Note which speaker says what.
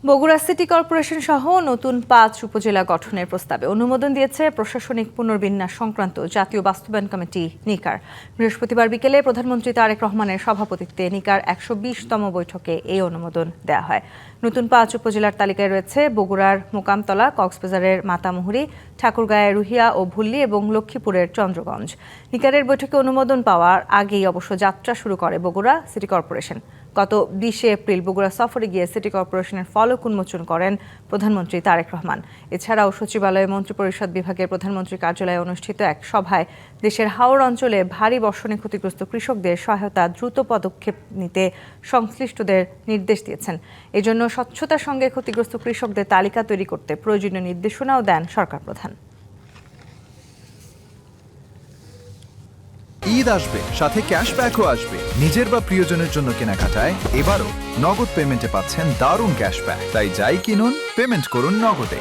Speaker 1: Bogura city corporation সহ নতুন ৫ উপজেলা গঠনের প্রস্তাবে অনুমোদন দিয়েছে প্রশাসনিক পুনর্বিন্যাস সংক্রান্ত জাতীয় বাস্তবায়ন কমিটি নিকার। বৃহস্পতিবার বিকেলে প্রধানমন্ত্রী তারেক রহমানের সভাপতিত্বে নিকার ১২০তম বৈঠকে এই অনুমোদন দেওয়া হয়। নতুন ৫ উপজেলার তালিকায় রয়েছে বগুড়ার মোকামতলা, কক্সবাজারের মাতামুহুরী, ঠাকুরগাঁয়ের রুহিয়া ও ভুল্লি এবং লক্ষ্মীপুরের চন্দ্রগঞ্জ। নিকারের বৈঠকে অনুমোদন পাওয়ার আগেই অবশ্য যাত্রা শুরু করে বগুড়া সিটি কর্পোরেশন। গত ২০ এপ্রিল বগুড়া সফরে গিয়ে সিটি কর্পোরেশনের ফলক উন্মোচন করেন প্রধানমন্ত্রী তারেক রহমান। এছাড়াও সচিবালয়ে মন্ত্রিপরিষদ বিভাগের প্রধানমন্ত্রীর কার্যালয়ে অনুষ্ঠিত এক সভায় দেশের হাওর অঞ্চলে ভারী বর্ষণে ক্ষতিগ্রস্ত কৃষকদের সহায়তা দ্রুত পদক্ষেপ নিতে সংশ্লিষ্টদের নির্দেশ দিয়েছেন। এজন্য স্বচ্ছতার সঙ্গে ক্ষতিগ্রস্ত কৃষকদের তালিকা তৈরি করতে প্রয়োজনীয় নির্দেশনাও দেন সরকার প্রধান।
Speaker 2: ঈদ আসবে, সাথে ক্যাশব্যাকও আসবে। নিজের বা প্রিয়জনের জন্য কেনাকাটায় এবারও নগদ পেমেন্টে পাচ্ছেন দারুণ ক্যাশব্যাক। তাই যাই কিনুন, পেমেন্ট করুন নগদে।